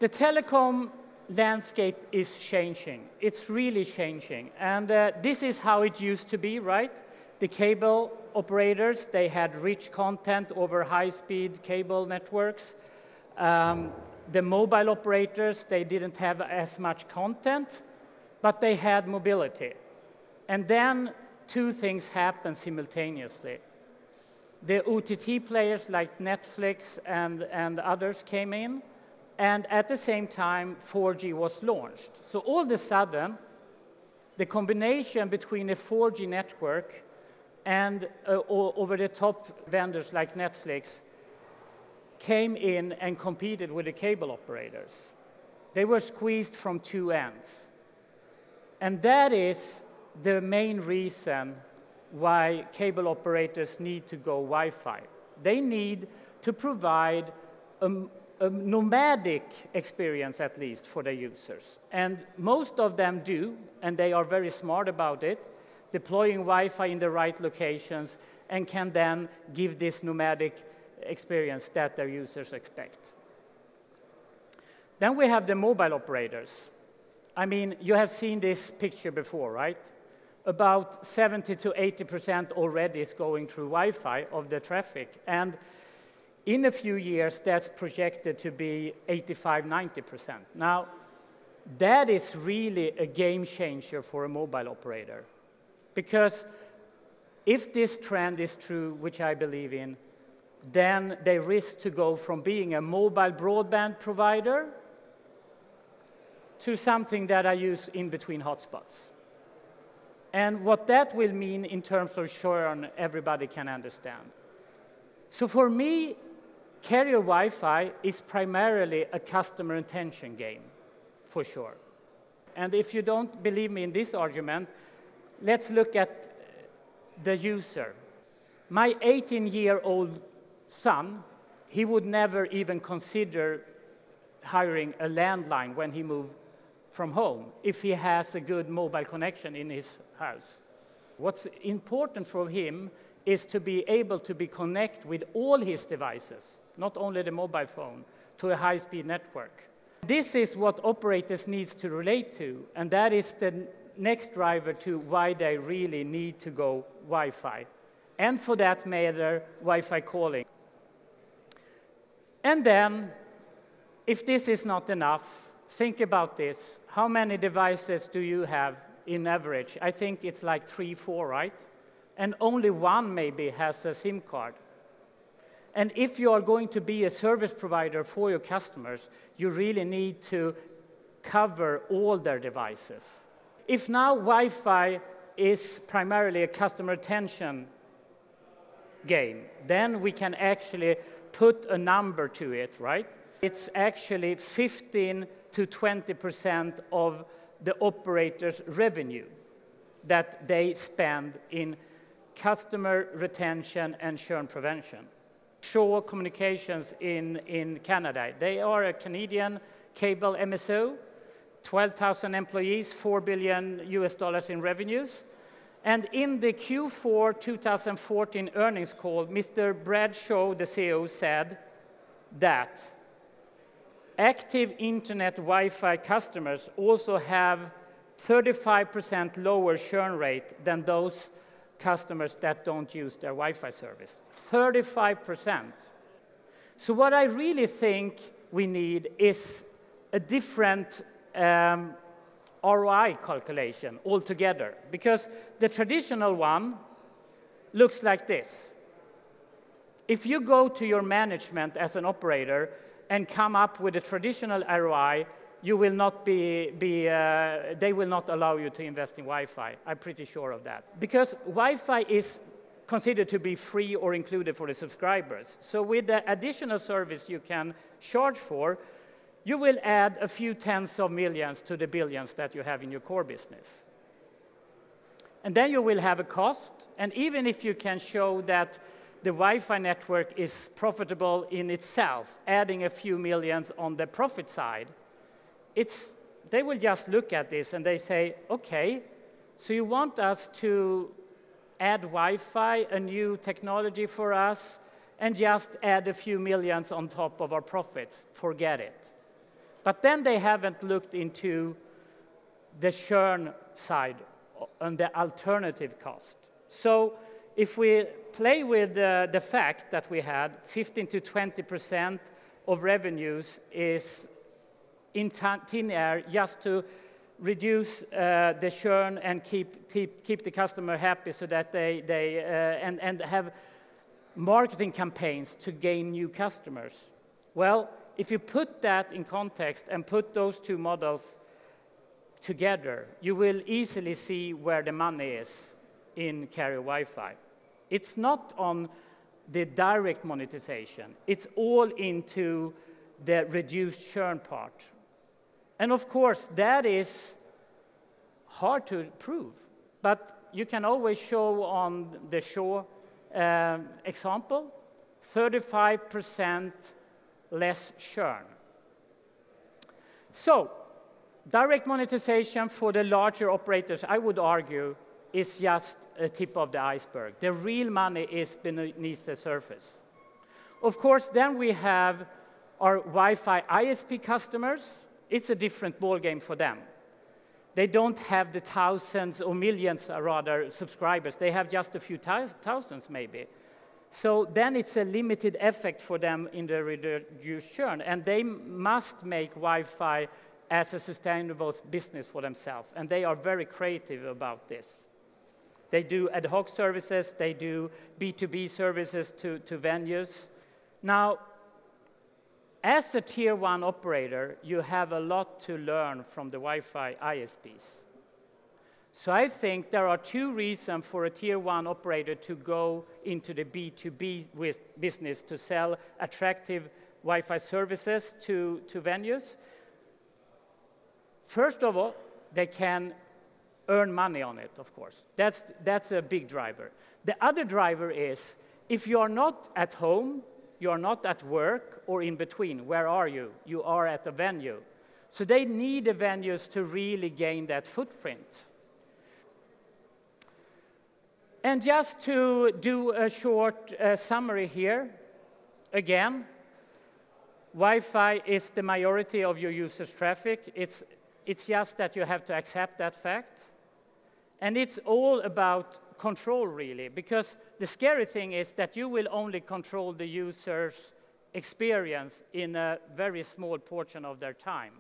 The telecom landscape is changing. It's really changing. And this is how it used to be, right? The cable operators, they had rich content over high-speed cable networks. The mobile operators, they didn't have as much content, but they had mobility. And then two things happened simultaneously. The OTT players like Netflix and others came in, and at the same time, 4G was launched. So all of a sudden, the combination between a 4G network and over-the-top vendors like Netflix came in and competed with the cable operators. They were squeezed from two ends. And that is the main reason why cable operators need to go Wi-Fi. They need to provide a nomadic experience, at least, for their users. And most of them do, and they are very smart about it, deploying Wi-Fi in the right locations, and can then give this nomadic experience that their users expect. Then we have the mobile operators. I mean, you have seen this picture before, right? About 70 to 80% already is going through Wi-Fi of the traffic. And in a few years, that's projected to be 85, 90%. Now, that is really a game changer for a mobile operator. Because if this trend is true, which I believe in, then they risk to go from being a mobile broadband provider to something that I use in between hotspots. And what that will mean in terms of churn, everybody can understand. So for me, carrier Wi-Fi is primarily a customer retention game, for sure. And if you don't believe me in this argument, let's look at the user. My 18-year-old son, he would never even consider hiring a landline when he moved from home if he has a good mobile connection in his house. What's important for him is to be able to be connected with all his devices, not only the mobile phone, to a high-speed network. This is what operators need to relate to, and that is the next driver to why they really need to go Wi-Fi, and for that matter, Wi-Fi calling. And then, if this is not enough, think about this. How many devices do you have in average? I think it's like 3, 4, right? And only one maybe has a SIM card. And if you are going to be a service provider for your customers, you really need to cover all their devices. If now Wi-Fi is primarily a customer retention game, then we can actually put a number to it, right? It's actually 15 to 20% of the operator's revenue that they spend in customer retention and churn prevention. Shaw Communications in Canada, they are a Canadian cable MSO, 12,000 employees, $4 billion in revenues. And in the Q4 2014 earnings call, Mr. Bradshaw, the CEO, said that active internet Wi-Fi customers also have 35% lower churn rate than those customers that don't use their Wi-Fi service. 35%. So what I really think we need is a different ROI calculation altogether, because the traditional one looks like this. If you go to your management as an operator and come up with a traditional ROI, you will not they will not allow you to invest in Wi-Fi. I'm pretty sure of that. Because Wi-Fi is considered to be free or included for the subscribers. So with the additional service you can charge for, you will add a few tens of millions to the billions that you have in your core business. And then you will have a cost, and even if you can show that the Wi-Fi network is profitable in itself, adding a few millions on the profit side, they will just look at this and they say, okay, so you want us to add Wi-Fi, a new technology for us, and just add a few millions on top of our profits. Forget it. But then they haven't looked into the churn side and the alternative cost. So if we play with the fact that we had 15 to 20% of revenues is in thin air just to reduce the churn and keep the customer happy so that and have marketing campaigns to gain new customers. Well, if you put that in context and put those two models together, you will easily see where the money is in carrier Wi-Fi. It's not on the direct monetization. It's all into the reduced churn part. And of course, that is hard to prove, but you can always show on the show example, 35% less churn. So, direct monetization for the larger operators, I would argue, is just a tip of the iceberg. The real money is beneath the surface. Of course, then we have our Wi-Fi ISP customers. It's a different ballgame for them. They don't have the thousands or millions, rather, subscribers. They have just a few thousands, maybe. So then it's a limited effect for them in the reduced churn, and they must make Wi-Fi as a sustainable business for themselves, and they are very creative about this. They do ad hoc services, they do B2B services to venues. Now, as a tier 1 operator, you have a lot to learn from the Wi-Fi ISPs. So I think there are two reasons for a tier 1 operator to go into the B2B business to sell attractive Wi-Fi services to venues. First of all, they can earn money on it, of course. That's a big driver. The other driver is, if you are not at home, you are not at work or in between, where are you? You are at a venue. So they need the venues to really gain that footprint. And just to do a short summary here, again, Wi-Fi is the majority of your users' traffic. It's just that you have to accept that fact. And it's all about control, really, because the scary thing is that you will only control the user's experience in a very small portion of their time.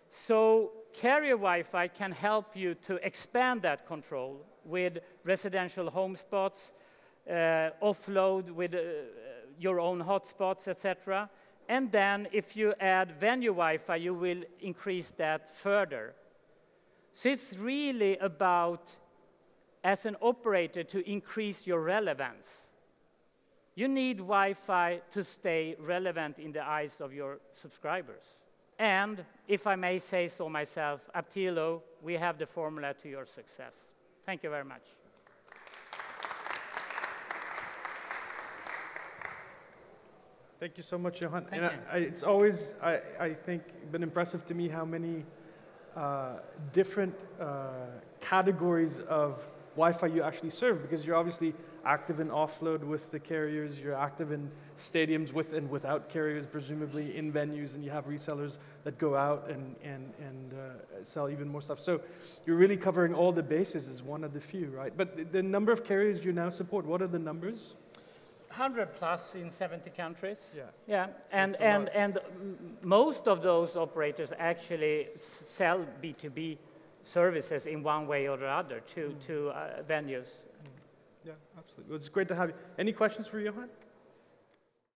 So carrier Wi-Fi can help you to expand that control with residential home spots, offload with your own hotspots, etc. And then if you add venue Wi-Fi, you will increase that further. So it's really about, as an operator, to increase your relevance. You need Wi-Fi to stay relevant in the eyes of your subscribers. And, if I may say so myself, Aptilo, we have the formula to your success. Thank you very much. Thank you so much, Johan. Thank you. It's always, I think, been impressive to me how many different categories of Wi-Fi you actually serve, because you're obviously active in offload with the carriers, you're active in stadiums with and without carriers, presumably in venues, and you have resellers that go out and sell even more stuff. So you're really covering all the bases as one of the few, right? But the number of carriers you now support, what are the numbers? 100 plus in 70 countries. Yeah. Yeah, and most of those operators actually sell B2B services in one way or the other to venues. Yeah, absolutely. Well, it's great to have you. Any questions for Johan?